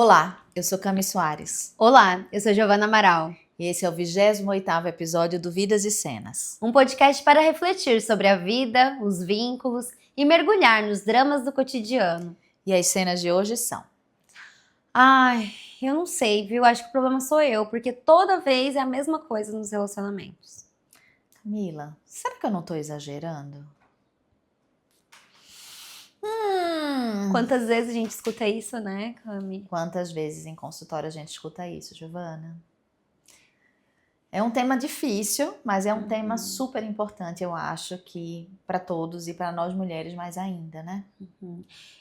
Olá, eu sou Cami Soares Olá, eu sou Giovana Amaral. e esse é o 28º episódio do Vidas e Cenas. Um podcast para refletir sobre a vida, os vínculos e mergulhar nos dramas do cotidiano. E as cenas de hoje são: Ai, eu não sei, viu? Acho que o problema sou eu, porque toda vez é a mesma coisa nos relacionamentos. Camila, será que eu não tô exagerando? Quantas vezes a gente escuta isso, né, Cami? Quantas vezes em consultório a gente escuta isso, Giovana? É um tema difícil, mas é um tema super importante, eu acho, que para todos e para nós mulheres mais ainda, né?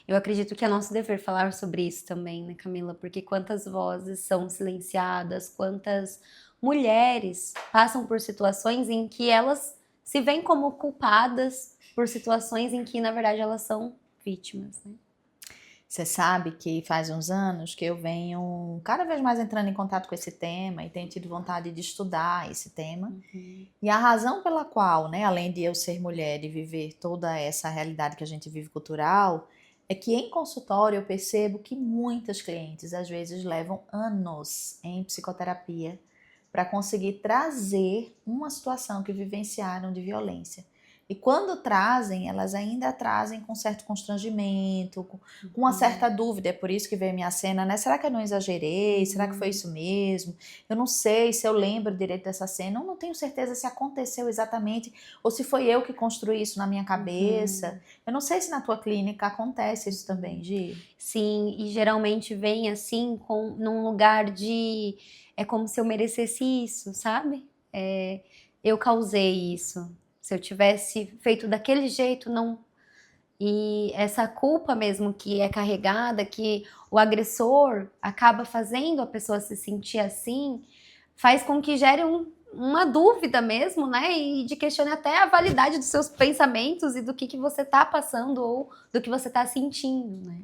Eu acredito que é nosso dever falar sobre isso também, né, Camila? Porque quantas vozes são silenciadas, quantas mulheres passam por situações em que elas se veem como culpadas por situações em que, na verdade, elas são vítimas, né? Você sabe que faz uns anos que eu venho cada vez mais entrando em contato com esse tema e tenho tido vontade de estudar esse tema. E a razão pela qual, né, além de eu ser mulher e viver toda essa realidade que a gente vive cultural, é que em consultório eu percebo que muitas clientes às vezes levam anos em psicoterapia para conseguir trazer uma situação que vivenciaram de violência. E quando trazem, elas ainda trazem com certo constrangimento, com uma certa dúvida. É por isso que veio minha cena, né? Será que eu não exagerei? Será que foi isso mesmo? Eu não sei se eu lembro direito dessa cena. Eu não tenho certeza se aconteceu exatamente ou se foi eu que construí isso na minha cabeça. Eu não sei se na tua clínica acontece isso também, Gi. Sim, e geralmente vem assim, num lugar de... É como se eu merecesse isso, sabe? Eu causei isso. Se eu tivesse feito daquele jeito, não. E essa culpa mesmo que é carregada, que o agressor acaba fazendo a pessoa se sentir assim, faz com que gere uma dúvida mesmo, né? E de questione até a validade dos seus pensamentos e do que você tá passando ou do que você tá sentindo, né?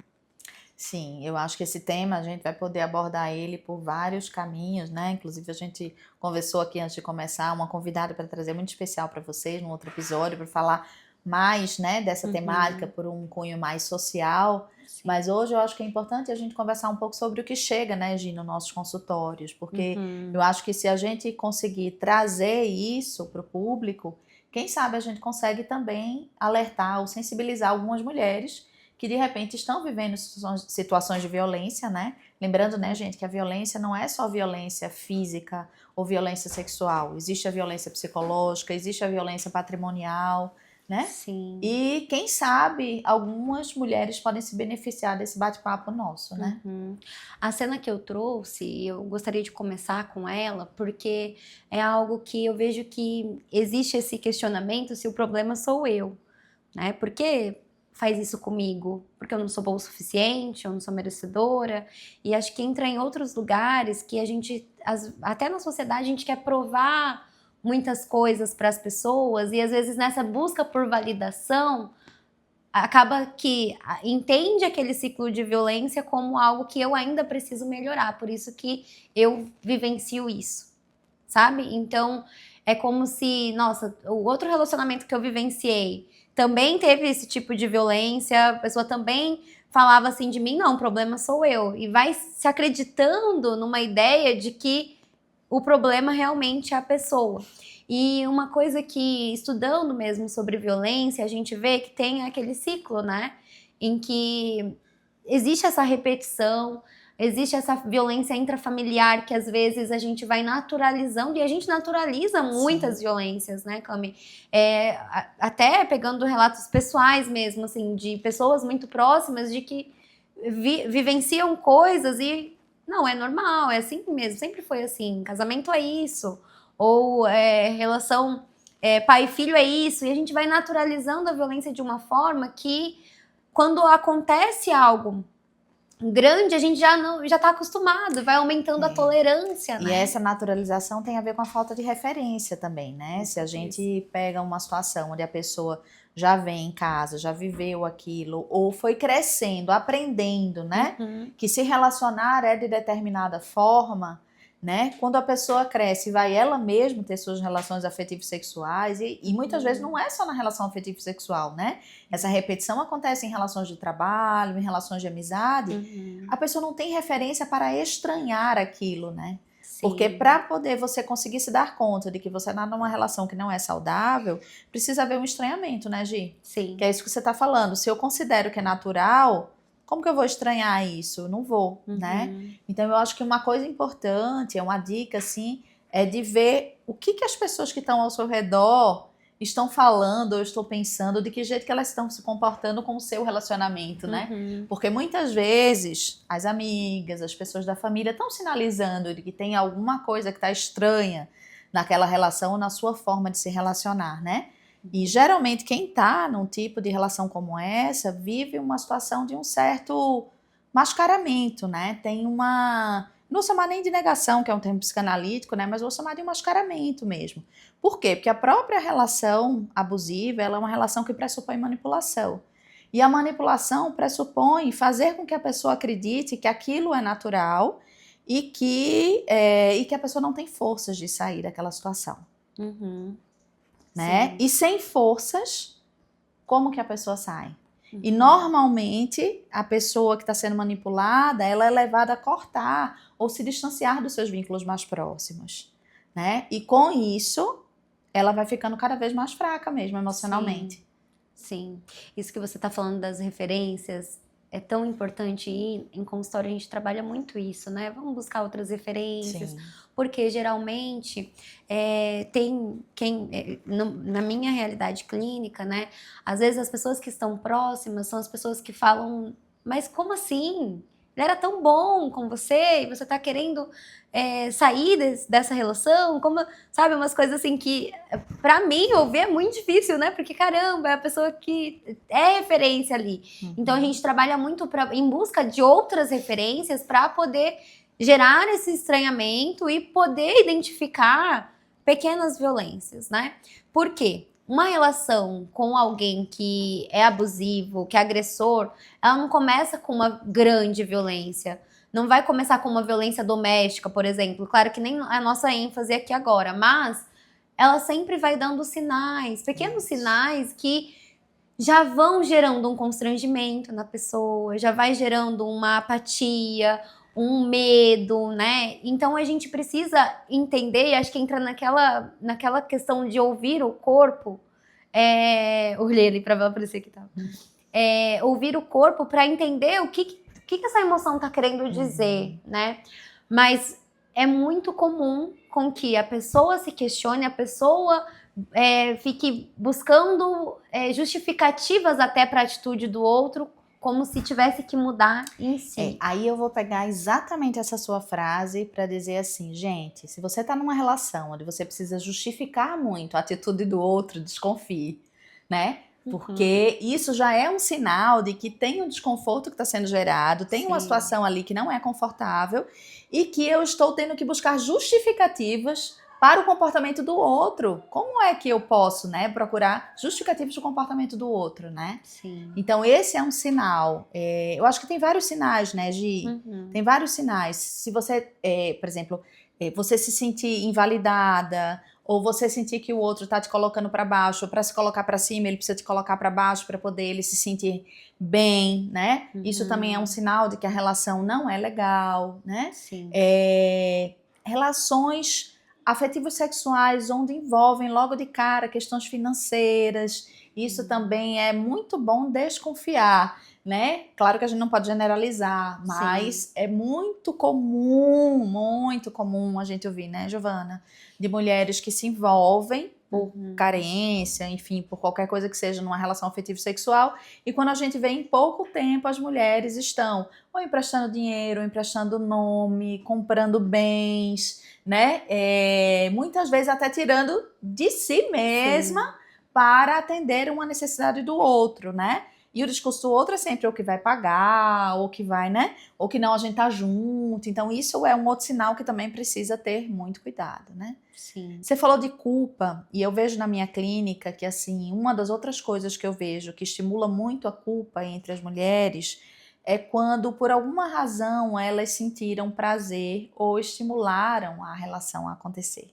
Sim, eu acho que esse tema a gente vai poder abordar ele por vários caminhos, né? Inclusive a gente conversou aqui antes de começar, uma convidada para trazer muito especial para vocês num outro episódio, para falar mais, né, dessa temática por um cunho mais social. Sim. Mas hoje eu acho que é importante a gente conversar um pouco sobre o que chega, né, Gi, nos nossos consultórios, porque eu acho que se a gente conseguir trazer isso para o público, quem sabe a gente consegue também alertar ou sensibilizar algumas mulheres que de repente estão vivendo situações de violência, né? Lembrando, né, gente, que a violência não é só violência física ou violência sexual. Existe a violência psicológica, existe a violência patrimonial, né? Sim. E quem sabe algumas mulheres podem se beneficiar desse bate-papo nosso, né? A cena que eu trouxe, eu gostaria de começar com ela, porque é algo que eu vejo que existe esse questionamento se o problema sou eu, né? Por que faz isso comigo? Porque eu não sou boa o suficiente, eu não sou merecedora, e acho que entra em outros lugares que a gente, até na sociedade, a gente quer provar muitas coisas para as pessoas, e às vezes nessa busca por validação, acaba que entende aquele ciclo de violência como algo que eu ainda preciso melhorar, por isso que eu vivencio isso, sabe? Então, é como se, nossa, o outro relacionamento que eu vivenciei também teve esse tipo de violência, a pessoa também falava assim de mim, não, o problema sou eu, e vai se acreditando numa ideia de que o problema realmente é a pessoa. E uma coisa que, estudando mesmo sobre violência, a gente vê que tem aquele ciclo, né? Em que existe essa repetição, existe essa violência intrafamiliar que às vezes a gente vai naturalizando, e a gente naturaliza muitas violências, né, Cami? Até pegando relatos pessoais mesmo, assim, de pessoas muito próximas de que vivenciam coisas e não, é normal, é assim mesmo, sempre foi assim, casamento é isso, ou relação pai e filho é isso, e a gente vai naturalizando a violência de uma forma que quando acontece algo grande, a gente já tá acostumado, vai aumentando a tolerância, né? E essa naturalização tem a ver com a falta de referência também, né? Se a gente pega uma situação onde a pessoa já vem em casa, já viveu aquilo, ou foi crescendo, aprendendo, né? Que se relacionar é de determinada forma, né? Quando a pessoa cresce, vai ela mesma ter suas relações afetivo-sexuais e muitas vezes não é só na relação afetivo-sexual, né? Essa repetição acontece em relações de trabalho, em relações de amizade. A pessoa não tem referência para estranhar aquilo, né? Porque para poder você conseguir se dar conta de que você está numa relação que não é saudável, precisa haver um estranhamento, né, Gi? Sim. Que é isso que você está falando. Se eu considero que é natural, como que eu vou estranhar isso? Eu não vou, né? Então eu acho que uma coisa importante, uma dica, assim, é de ver o que as pessoas que estão ao seu redor estão falando ou estão pensando, de que jeito que elas estão se comportando com o seu relacionamento, né? Porque muitas vezes as amigas, as pessoas da família estão sinalizando de que tem alguma coisa que está estranha naquela relação ou na sua forma de se relacionar, né? E geralmente quem está num tipo de relação como essa vive uma situação de um certo mascaramento, né? Tem uma... Não vou chamar nem de negação, que é um termo psicanalítico, né? Mas vou chamar de mascaramento mesmo. Por quê? Porque a própria relação abusiva, ela é uma relação que pressupõe manipulação. E a manipulação pressupõe fazer com que a pessoa acredite que aquilo é natural e que a pessoa não tem forças de sair daquela situação. Né? E sem forças, como que a pessoa sai? E normalmente a pessoa que está sendo manipulada, ela é levada a cortar ou se distanciar dos seus vínculos mais próximos, né? E com isso, ela vai ficando cada vez mais fraca mesmo emocionalmente. Sim. Isso que você está falando das referências é tão importante, e em consultório a gente trabalha muito isso, né? Vamos buscar outras referências, porque geralmente tem quem, na minha realidade clínica, né? Às vezes as pessoas que estão próximas são as pessoas que falam, mas como assim? Ele era tão bom com você e você tá querendo sair dessa relação, como, sabe, umas coisas assim que pra mim ouvir é muito difícil, né? Porque caramba, é a pessoa que é referência ali. Então a gente trabalha muito em busca de outras referências para poder gerar esse estranhamento e poder identificar pequenas violências, né? Por quê? Uma relação com alguém que é abusivo, que é agressor, ela não começa com uma grande violência. Não vai começar com uma violência doméstica, por exemplo. Claro que nem a nossa ênfase aqui agora, mas ela sempre vai dando sinais, pequenos sinais que já vão gerando um constrangimento na pessoa, já vai gerando uma apatia, um medo, né? Então a gente precisa entender, e acho que entra naquela questão de ouvir o corpo, olhei ali para aparecer que tá. Ouvir o corpo para entender o que essa emoção tá querendo dizer, né? Mas é muito comum com que a pessoa se questione, a pessoa fique buscando justificativas até para a atitude do outro, como se tivesse que mudar em si. Aí eu vou pegar exatamente essa sua frase para dizer assim, gente, se você tá numa relação onde você precisa justificar muito a atitude do outro, desconfie, né? Porque isso já é um sinal de que tem um desconforto que está sendo gerado, tem uma situação ali que não é confortável e que eu estou tendo que buscar justificativas para o comportamento do outro. Como é que eu posso, né, procurar justificativos do comportamento do outro, né? Sim. Então, esse é um sinal. Eu acho que tem vários sinais, né, Gi? Tem vários sinais. Se você, por exemplo, você se sentir invalidada, ou você sentir que o outro está te colocando para baixo, ou para se colocar para cima, ele precisa te colocar para baixo para poder ele se sentir bem, né? Isso também é um sinal de que a relação não é legal, né? Sim. Relações afetivos sexuais onde envolvem logo de cara questões financeiras, isso também é muito bom desconfiar, né? Claro que a gente não pode generalizar, mas é muito comum a gente ouvir, né, Giovana? De mulheres que se envolvem por carência, enfim, por qualquer coisa que seja numa relação afetivo sexual, e quando a gente vê em pouco tempo as mulheres estão ou emprestando dinheiro, ou emprestando nome, comprando bens, né? Muitas vezes até tirando de si mesma para atender uma necessidade do outro, né? E o discurso do outro é sempre o que vai pagar, ou que vai, né? Ou que não, a gente tá junto. Então isso é um outro sinal que também precisa ter muito cuidado, né? Sim. Você falou de culpa, e eu vejo na minha clínica que, assim, uma das outras coisas que eu vejo que estimula muito a culpa entre as mulheres é quando, por alguma razão, elas sentiram prazer ou estimularam a relação a acontecer.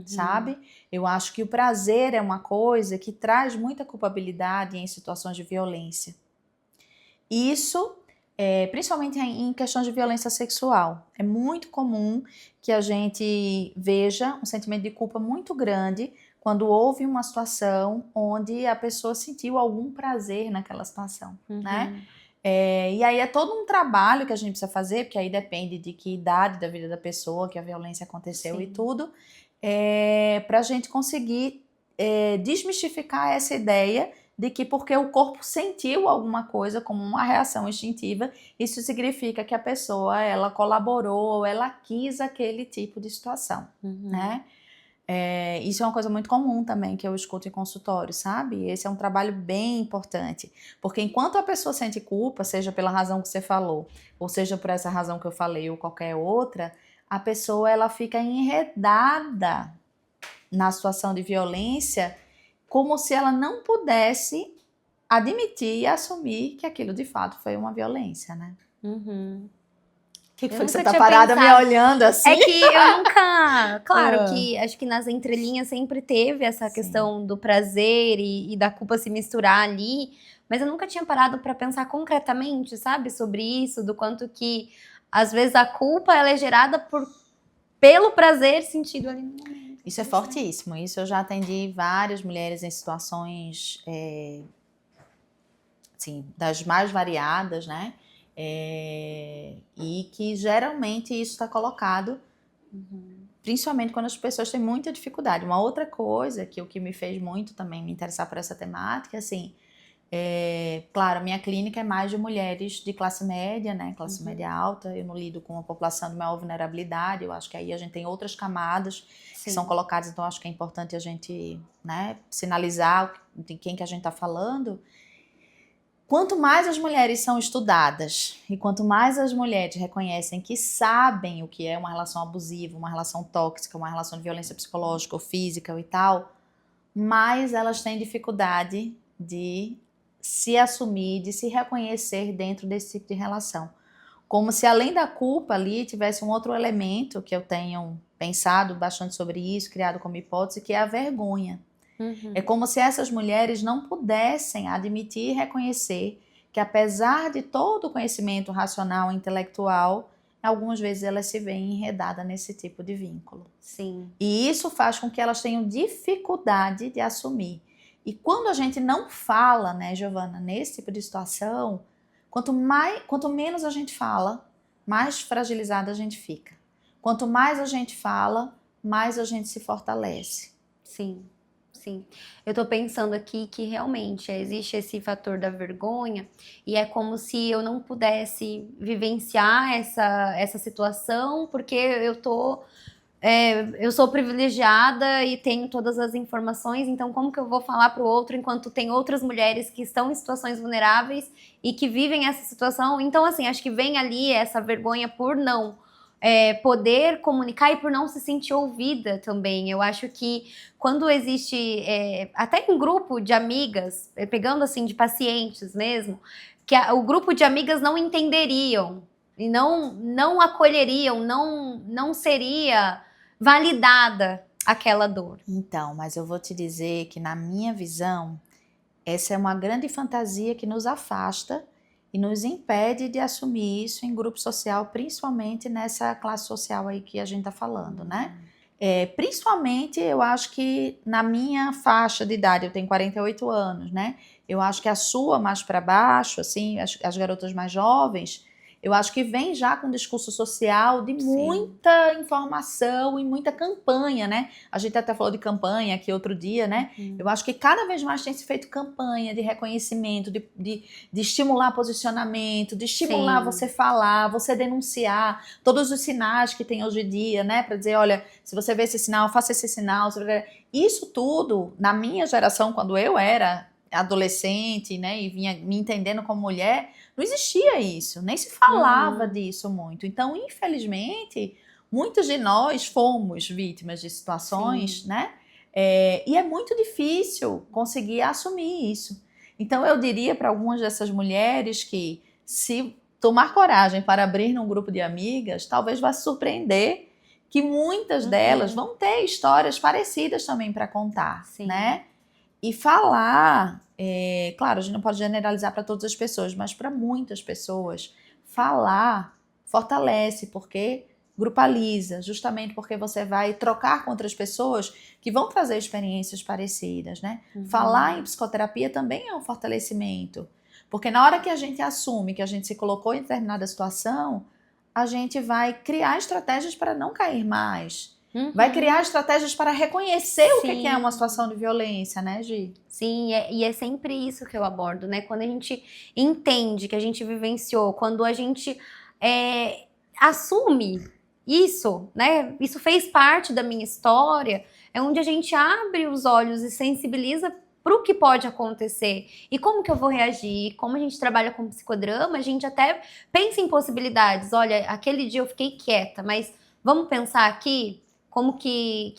Sabe? Eu acho que o prazer é uma coisa que traz muita culpabilidade em situações de violência. Isso, principalmente em questões de violência sexual. É muito comum que a gente veja um sentimento de culpa muito grande quando houve uma situação onde a pessoa sentiu algum prazer naquela situação, né? E aí é todo um trabalho que a gente precisa fazer, porque aí depende de que idade da vida da pessoa que a violência aconteceu. Sim. E tudo, para a gente conseguir desmistificar essa ideia de que porque o corpo sentiu alguma coisa como uma reação instintiva, isso significa que a pessoa, ela colaborou, ela quis aquele tipo de situação, né? Isso é uma coisa muito comum também que eu escuto em consultório, sabe? Esse é um trabalho bem importante, porque enquanto a pessoa sente culpa, seja pela razão que você falou, ou seja por essa razão que eu falei ou qualquer outra, a pessoa ela fica enredada na situação de violência como se ela não pudesse admitir e assumir que aquilo de fato foi uma violência, né? O que foi que você tá parada me olhando assim? É que eu nunca... Claro que acho que nas entrelinhas sempre teve essa questão do prazer e da culpa se misturar ali, mas eu nunca tinha parado para pensar concretamente, sabe? Sobre isso, do quanto que às vezes a culpa ela é gerada pelo prazer sentido ali no momento. Isso é fortíssimo. Isso eu já atendi várias mulheres em situações assim, das mais variadas, né? E que geralmente isso está colocado, principalmente quando as pessoas têm muita dificuldade. Uma outra coisa que o que me fez muito também me interessar por essa temática, assim, claro, a minha clínica é mais de mulheres de classe média, né? Classe média alta. Eu não lido com uma população de maior vulnerabilidade. Eu acho que aí a gente tem outras camadas que são colocadas, então acho que é importante a gente, né, sinalizar de quem que a gente está falando. Quanto mais as mulheres são estudadas e quanto mais as mulheres reconhecem que sabem o que é uma relação abusiva, uma relação tóxica, uma relação de violência psicológica ou física e tal, mais elas têm dificuldade de se assumir, de se reconhecer dentro desse tipo de relação. Como se além da culpa ali tivesse um outro elemento que eu tenho pensado bastante sobre isso, criado como hipótese, que é a vergonha. É como se essas mulheres não pudessem admitir e reconhecer que, apesar de todo o conhecimento racional e intelectual, algumas vezes elas se veem enredadas nesse tipo de vínculo. Sim. E isso faz com que elas tenham dificuldade de assumir. E quando a gente não fala, né, Giovana, nesse tipo de situação, quanto menos a gente fala, mais fragilizada a gente fica. Quanto mais a gente fala, mais a gente se fortalece. Sim. Sim, eu tô pensando aqui que realmente existe esse fator da vergonha e é como se eu não pudesse vivenciar essa situação porque eu sou privilegiada e tenho todas as informações, então como que eu vou falar pro outro enquanto tem outras mulheres que estão em situações vulneráveis e que vivem essa situação? Então, assim, acho que vem ali essa vergonha por não poder comunicar e por não se sentir ouvida também. Eu acho que quando existe, até em grupo de amigas, pegando assim de pacientes mesmo, que o grupo de amigas não entenderiam e não acolheriam, não seria validada aquela dor. Então, mas eu vou te dizer que na minha visão, essa é uma grande fantasia que nos afasta e nos impede de assumir isso em grupo social, principalmente nessa classe social aí que a gente tá falando, né? Principalmente, eu acho que na minha faixa de idade, eu tenho 48 anos, né? Eu acho que a sua mais para baixo, assim, as garotas mais jovens, eu acho que vem já com um discurso social de muita informação e muita campanha, né? A gente até falou de campanha aqui outro dia, né? Eu acho que cada vez mais tem se feito campanha de reconhecimento, de estimular posicionamento, de estimular você falar, você denunciar todos os sinais que tem hoje em dia, né? Para dizer, olha, se você vê esse sinal, faça esse sinal. Isso tudo, na minha geração, quando eu era adolescente, né? E vinha me entendendo como mulher, não existia isso, nem se falava disso muito. Então, infelizmente, muitos de nós fomos vítimas de situações, né? E é muito difícil conseguir assumir isso. Então, eu diria para algumas dessas mulheres que se tomar coragem para abrir num grupo de amigas, talvez vá se surpreender que muitas delas vão ter histórias parecidas também para contar, Sim. né? E falar, claro, a gente não pode generalizar para todas as pessoas, mas para muitas pessoas, falar fortalece, porque grupaliza, justamente porque você vai trocar com outras pessoas que vão trazer experiências parecidas, né? Falar em psicoterapia também é um fortalecimento, porque na hora que a gente assume que a gente se colocou em determinada situação, a gente vai criar estratégias para não cair mais. Vai criar estratégias para reconhecer o que é uma situação de violência, né, Gi? Sim, e é sempre isso que eu abordo, né? Quando a gente entende que a gente vivenciou, quando a gente assume isso, né? Isso fez parte da minha história, é onde a gente abre os olhos e sensibiliza para o que pode acontecer e como que eu vou reagir. Como a gente trabalha com psicodrama, a gente até pensa em possibilidades. Olha, aquele dia eu fiquei quieta, mas vamos pensar aqui como que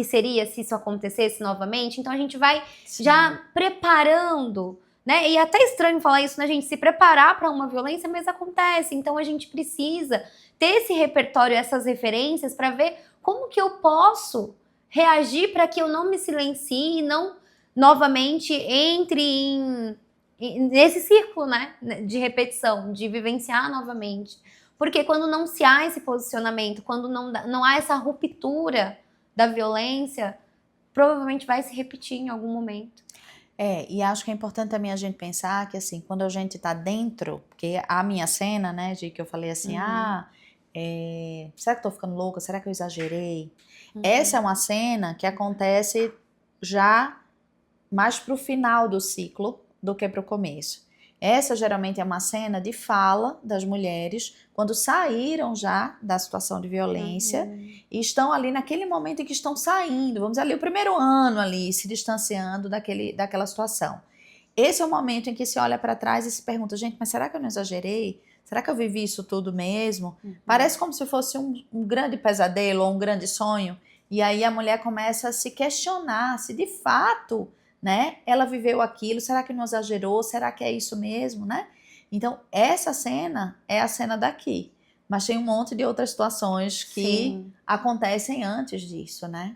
seria se isso acontecesse novamente. Então a gente vai já preparando, né? E é até estranho falar isso, né? A gente se preparar para uma violência, mas acontece. Então a gente precisa ter esse repertório, essas referências para ver como que eu posso reagir para que eu não me silencie e não novamente entre nesse círculo, né, de repetição, de vivenciar novamente. Porque quando não se há esse posicionamento, quando não há essa ruptura da violência, provavelmente vai se repetir em algum momento. E acho que é importante também a gente pensar que, assim, quando a gente tá dentro, porque a minha cena, né, de que eu falei assim, será que eu tô ficando louca? Será que eu exagerei? Essa é uma cena que acontece já mais pro final do ciclo do que pro começo. Essa geralmente é uma cena de fala das mulheres quando saíram já da situação de violência e estão ali naquele momento em que estão saindo, vamos dizer ali, o primeiro ano ali, se distanciando daquela situação. Esse é o momento em que se olha para trás e se pergunta, gente, mas será que eu não exagerei? Será que eu vivi isso tudo mesmo? Parece como se fosse um grande pesadelo ou um grande sonho. E aí a mulher começa a se questionar se de fato, né, ela viveu aquilo, será que não exagerou, será que é isso mesmo, né? Então, essa cena é a cena daqui, mas tem um monte de outras situações que acontecem antes disso, né?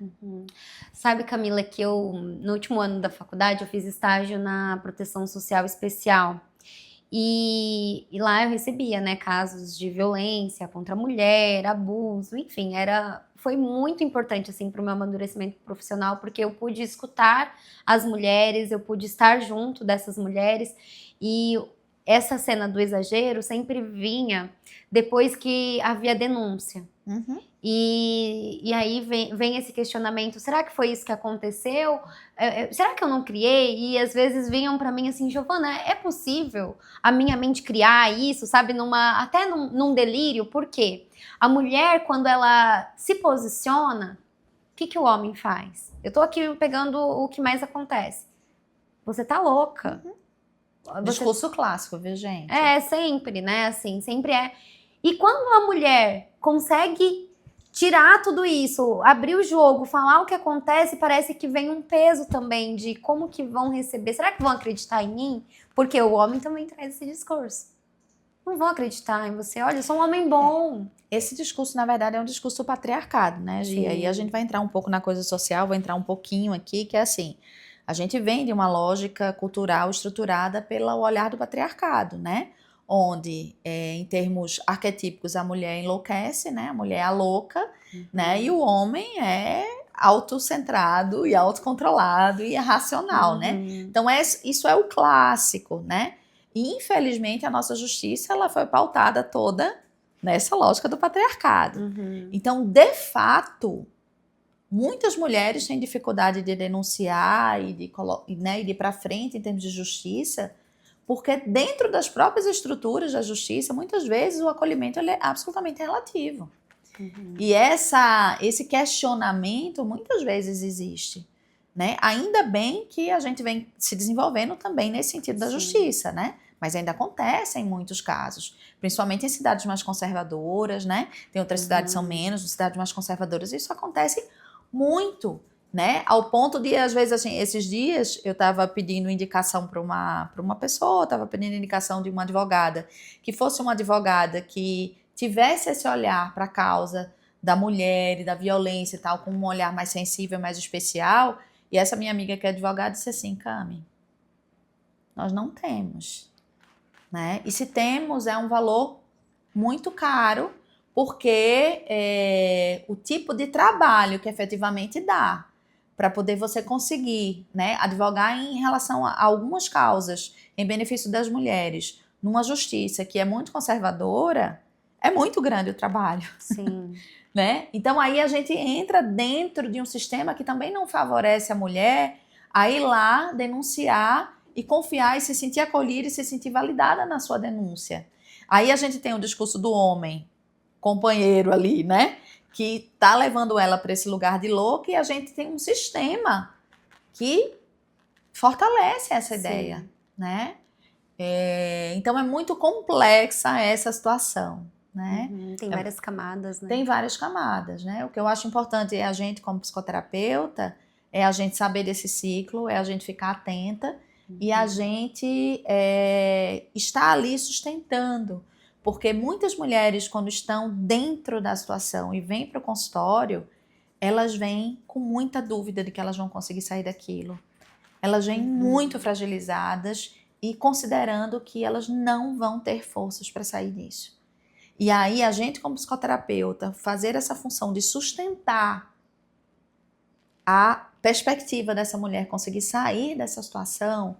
Sabe, Camila, que eu, no último ano da faculdade, eu fiz estágio na Proteção Social Especial, e lá eu recebia, né, casos de violência contra a mulher, abuso, enfim, foi muito importante, assim, para o meu amadurecimento profissional, porque eu pude escutar as mulheres, eu pude estar junto dessas mulheres, e essa cena do exagero sempre vinha depois que havia denúncia. E aí vem esse questionamento, será que foi isso que aconteceu? Será que eu não criei? E às vezes vinham para mim assim, Giovana, é possível a minha mente criar isso, sabe? Até num delírio, por quê? A mulher, quando ela se posiciona, o que o homem faz? Eu tô aqui pegando o que mais acontece. Você tá louca. Discurso clássico, viu, gente? Sempre, né? Assim, sempre é. E quando a mulher consegue tirar tudo isso, abrir o jogo, falar o que acontece, parece que vem um peso também de como que vão receber. Será que vão acreditar em mim? Porque o homem também traz esse discurso. Não vão acreditar em você. Olha, eu sou um homem bom. Esse discurso, na verdade, é um discurso do patriarcado, né, Gia? E a gente vai entrar um pouco na coisa social, vou entrar um pouquinho aqui, que é assim, a gente vem de uma lógica cultural estruturada pelo olhar do patriarcado, né? Onde, em termos arquetípicos, a mulher enlouquece, né? A mulher é a louca, né? E o homem é autocentrado e autocontrolado e é racional, né? Então, isso é o clássico, né? E, infelizmente, a nossa justiça ela foi pautada toda nessa lógica do patriarcado. Então, de fato, muitas mulheres têm dificuldade de denunciar e de ir para frente em termos de justiça, porque dentro das próprias estruturas da justiça, muitas vezes o acolhimento ele é absolutamente relativo. E esse questionamento muitas vezes existe. Né? Ainda bem que a gente vem se desenvolvendo também nesse sentido da justiça, né? Mas ainda acontece em muitos casos, principalmente em cidades mais conservadoras, né? Tem outras cidades que são menos, cidades mais conservadoras, isso acontece muito. né? Ao ponto de, às vezes, assim, esses dias eu estava pedindo indicação para uma pessoa, estava pedindo indicação de uma advogada, que fosse uma advogada que tivesse esse olhar para a causa da mulher e da violência e tal, com um olhar mais sensível, mais especial. E essa minha amiga que é advogada disse assim, Cami, nós não temos, né? E se temos, é um valor muito caro, porque o tipo de trabalho que efetivamente dá para poder você conseguir, né, advogar em relação a algumas causas em benefício das mulheres, numa justiça que é muito conservadora, é muito grande o trabalho. Sim. Né? Então aí a gente entra dentro de um sistema que também não favorece a mulher a ir lá denunciar e confiar e se sentir acolhida e se sentir validada na sua denúncia. Aí a gente tem o discurso do homem, companheiro ali, né? Que tá levando ela para esse lugar de louca, e a gente tem um sistema que fortalece essa ideia, né? Então é muito complexa essa situação, né? Tem várias camadas, né? Tem várias camadas, né? O que eu acho importante é a gente, como psicoterapeuta, é a gente saber desse ciclo, é a gente ficar atenta e a gente estar ali sustentando. Porque muitas mulheres, quando estão dentro da situação e vêm para o consultório, elas vêm com muita dúvida de que elas vão conseguir sair daquilo. Elas vêm muito fragilizadas e considerando que elas não vão ter forças para sair disso. E aí a gente, como psicoterapeuta, fazer essa função de sustentar a perspectiva dessa mulher conseguir sair dessa situação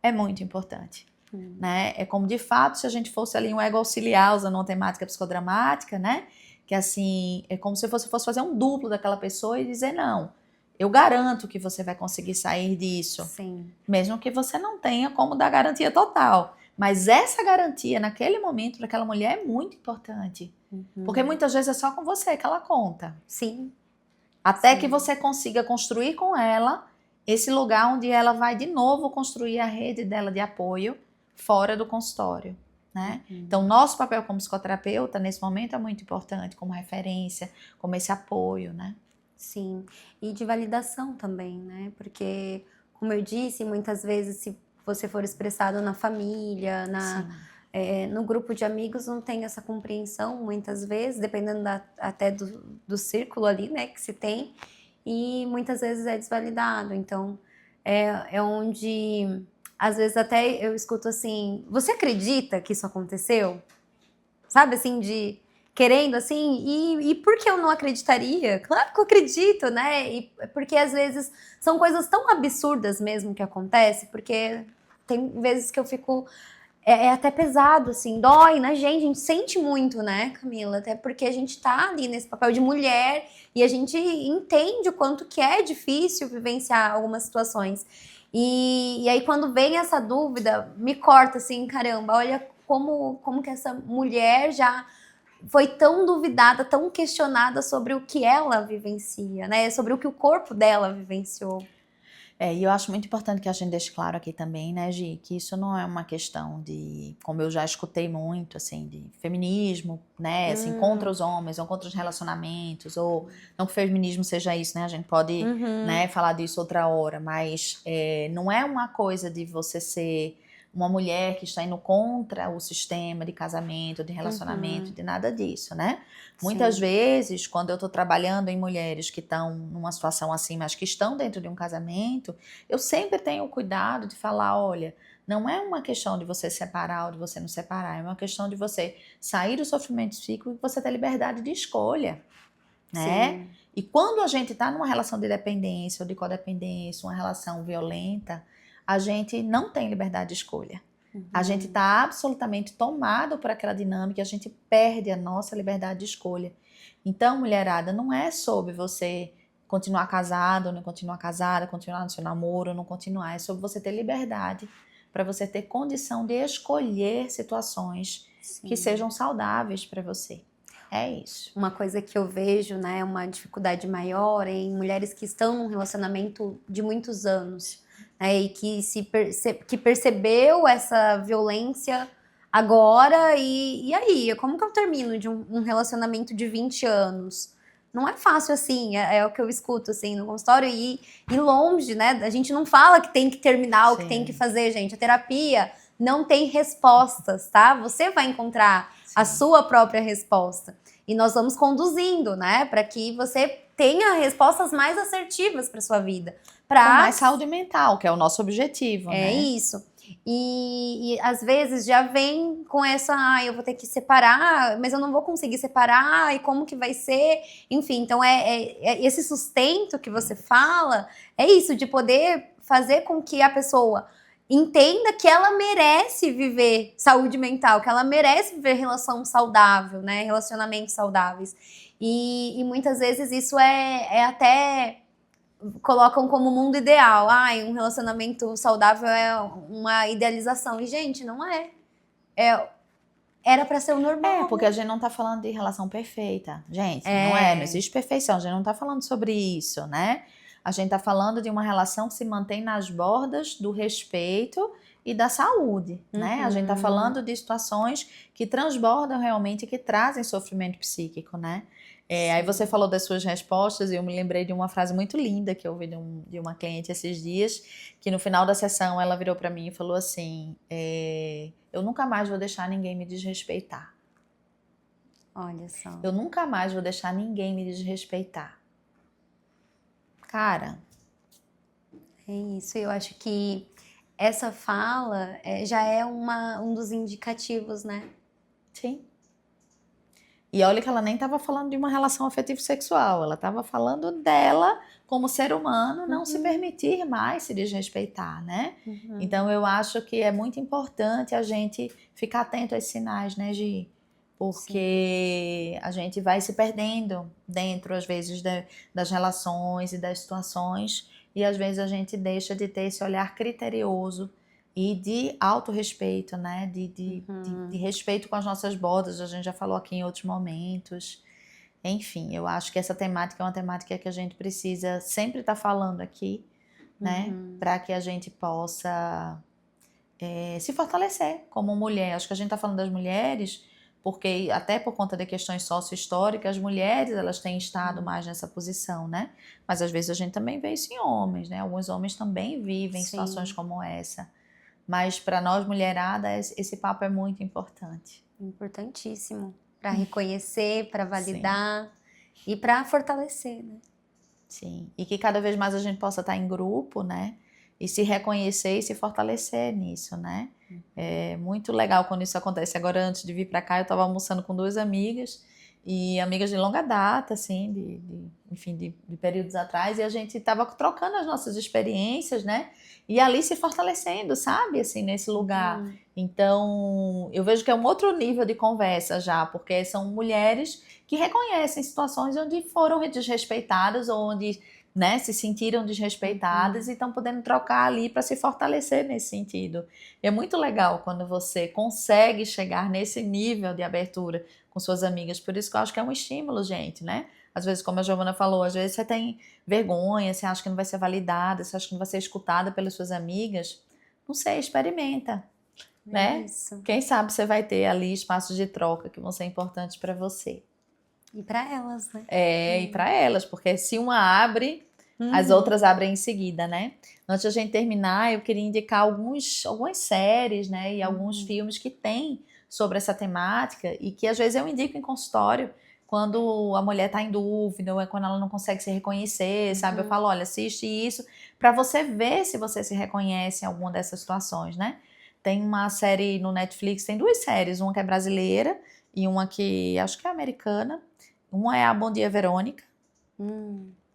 é muito importante. Né? É como, de fato, se a gente fosse ali um ego auxiliar usando uma temática psicodramática, né? Que assim, é como se você fosse fazer um duplo daquela pessoa e dizer, não, eu garanto que você vai conseguir sair disso. Sim. Mesmo que você não tenha como dar garantia total. Mas essa garantia, naquele momento, para aquela mulher é muito importante. Porque muitas vezes é só com você que ela conta. Sim. Até que você consiga construir com ela esse lugar onde ela vai de novo construir a rede dela de apoio fora do consultório, né? Então, nosso papel como psicoterapeuta, nesse momento, é muito importante, como referência, como esse apoio, né? Sim. E de validação também, né? Porque, como eu disse, muitas vezes, se você for expressado na família, no grupo de amigos, não tem essa compreensão, muitas vezes, dependendo até do círculo ali, né, que se tem, e muitas vezes é desvalidado. Então, é onde, às vezes, até eu escuto assim, você acredita que isso aconteceu? Sabe, assim, de querendo, assim, e por que eu não acreditaria? Claro que eu acredito, né? E porque, às vezes, são coisas tão absurdas mesmo que acontecem, porque tem vezes que eu fico... É até pesado, assim, dói na gente, a gente sente muito, né, Camila? Até porque a gente tá ali nesse papel de mulher e a gente entende o quanto que é difícil vivenciar algumas situações. E aí, quando vem essa dúvida, me corta, assim, caramba, olha como que essa mulher já foi tão duvidada, tão questionada sobre o que ela vivencia, né? Sobre o que o corpo dela vivenciou. E eu acho muito importante que a gente deixe claro aqui também, né, Gi, que isso não é uma questão de, como eu já escutei muito, assim, de feminismo, né, assim, contra os homens, ou contra os relacionamentos, ou não que o feminismo seja isso, né, a gente pode, né, falar disso outra hora, mas não é uma coisa de você ser uma mulher que está indo contra o sistema de casamento, de relacionamento, de nada disso, né? Muitas vezes, quando eu estou trabalhando em mulheres que estão numa situação assim, mas que estão dentro de um casamento, eu sempre tenho o cuidado de falar, olha, não é uma questão de você separar ou de você não separar, é uma questão de você sair do sofrimento psíquico e você ter liberdade de escolha, né? Sim. E quando a gente está numa relação de dependência ou de codependência, uma relação violenta, a gente não tem liberdade de escolha. A gente está absolutamente tomado por aquela dinâmica e a gente perde a nossa liberdade de escolha. Então, mulherada, não é sobre você continuar casado ou não continuar casada, continuar no seu namoro ou não continuar. É sobre você ter liberdade para você ter condição de escolher situações que sejam saudáveis para você. É isso. Uma coisa que eu vejo, né, uma dificuldade maior em mulheres que estão num relacionamento de muitos anos. E que percebeu essa violência agora, e aí, como que eu termino de um relacionamento de 20 anos? não é fácil assim, é o que eu escuto assim no consultório e longe, né? A gente não fala que tem que terminar o que tem que fazer, gente. A terapia não tem respostas, tá? Você vai encontrar a sua própria resposta. E nós vamos conduzindo, né? Para que você tenha respostas mais assertivas para sua vida. Com mais saúde mental, que é o nosso objetivo, né? É isso. E às vezes já vem com essa, eu vou ter que separar, mas eu não vou conseguir separar, e como que vai ser? Enfim, então é esse sustento que você fala, é isso, de poder fazer com que a pessoa entenda que ela merece viver saúde mental, que ela merece viver relação saudável, né? Relacionamentos saudáveis. E muitas vezes isso é até colocam como mundo ideal. Um relacionamento saudável é uma idealização. E, gente, não é. Era pra ser o normal. Porque a gente não tá falando de relação perfeita. Gente, não existe perfeição. A gente não tá falando sobre isso, né? A gente tá falando de uma relação que se mantém nas bordas do respeito e da saúde, né? A gente tá falando de situações que transbordam realmente, que trazem sofrimento psíquico, né? Aí você falou das suas respostas e eu me lembrei de uma frase muito linda que eu ouvi de uma cliente esses dias, que no final da sessão ela virou para mim e falou assim, eu nunca mais vou deixar ninguém me desrespeitar. Olha só. Eu nunca mais vou deixar ninguém me desrespeitar. Cara. É isso, eu acho que essa fala já é um dos indicativos, né? Sim. E olha que ela nem estava falando de uma relação afetivo-sexual, ela estava falando dela como ser humano não se permitir mais se desrespeitar, né? Então eu acho que é muito importante a gente ficar atento a esses sinais, né, Gi? Porque a gente vai se perdendo dentro, às vezes, das relações e das situações, e às vezes a gente deixa de ter esse olhar criterioso e de autorrespeito, né? De respeito com as nossas bordas, a gente já falou aqui em outros momentos. Enfim, eu acho que essa temática é uma temática que a gente precisa sempre estar falando aqui, né? Para que a gente possa se fortalecer como mulher. Acho que a gente está falando das mulheres, porque até por conta de questões sócio-históricas, as mulheres elas têm estado mais nessa posição, né? Mas às vezes a gente também vê isso em homens, né? Alguns homens também vivem situações como essa. Mas para nós, mulheradas, esse papo é muito importante. Importantíssimo. Para reconhecer, para validar e para fortalecer, né? Sim. E que cada vez mais a gente possa estar em grupo, né? E se reconhecer e se fortalecer nisso, né? É muito legal quando isso acontece. Agora, antes de vir para cá, eu estava almoçando com duas amigas, e amigas de longa data, assim, enfim, de períodos atrás, e a gente estava trocando as nossas experiências, né? E ali se fortalecendo, sabe? Assim, nesse lugar. Então, eu vejo que é um outro nível de conversa já, porque são mulheres que reconhecem situações onde foram desrespeitadas ou onde, né, se sentiram desrespeitadas e estão podendo trocar ali para se fortalecer nesse sentido. E é muito legal quando você consegue chegar nesse nível de abertura com suas amigas. Por isso que eu acho que é um estímulo, gente, né? Às vezes, como a Giovana falou, às vezes você tem vergonha, você acha que não vai ser validada, você acha que não vai ser escutada pelas suas amigas. Não sei, experimenta, né? Isso. Quem sabe você vai ter ali espaços de troca que vão ser importantes para você. E para elas, né? E para elas, porque se uma abre, as outras abrem em seguida, né? Antes de a gente terminar, eu queria indicar algumas séries, né? E alguns filmes que tem sobre essa temática e que às vezes eu indico em consultório quando a mulher tá em dúvida ou é quando ela não consegue se reconhecer, sabe? Eu falo, olha, assiste isso para você ver se você se reconhece em alguma dessas situações, né? Tem uma série no Netflix, tem duas séries, uma que é brasileira e uma que acho que é americana. Uma é a Bom Dia Verônica,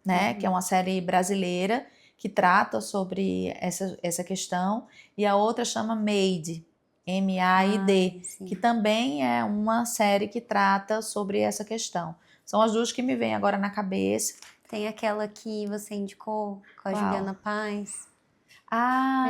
né? Que é uma série brasileira que trata sobre essa questão. E a outra chama Maid, M-A-I-D, que também é uma série que trata sobre essa questão. São as duas que me vêm agora na cabeça. Tem aquela que você indicou com a Juliana Paz.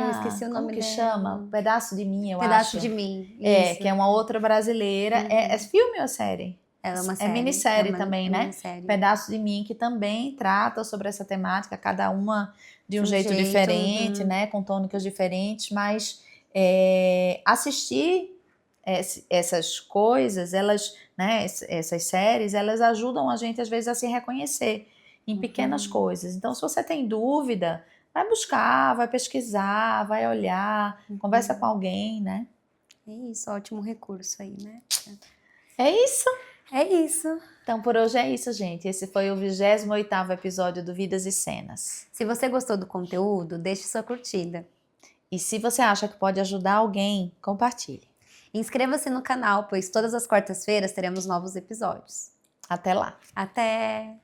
Eu esqueci o nome como que dela. chama? Pedaço de Mim, eu acho. Pedaço de Mim. Isso. Que é uma outra brasileira. É filme ou série? Ela é uma série. É minissérie também, né? Minissérie. Pedaço de Mim, que também trata sobre essa temática, cada uma de um jeito diferente, né? Com tônicas diferentes, mas assistir essas coisas, elas, né? Essas séries, elas ajudam a gente, às vezes, a se reconhecer em pequenas coisas. Então, se você tem dúvida, vai buscar, vai pesquisar, vai olhar, conversa com alguém, né? É isso, ótimo recurso aí, né? É isso. É isso. Então, por hoje é isso, gente. Esse foi o 28º episódio do Vidas e Cenas. Se você gostou do conteúdo, deixe sua curtida. E se você acha que pode ajudar alguém, compartilhe. Inscreva-se no canal, pois todas as quartas-feiras teremos novos episódios. Até lá! Até!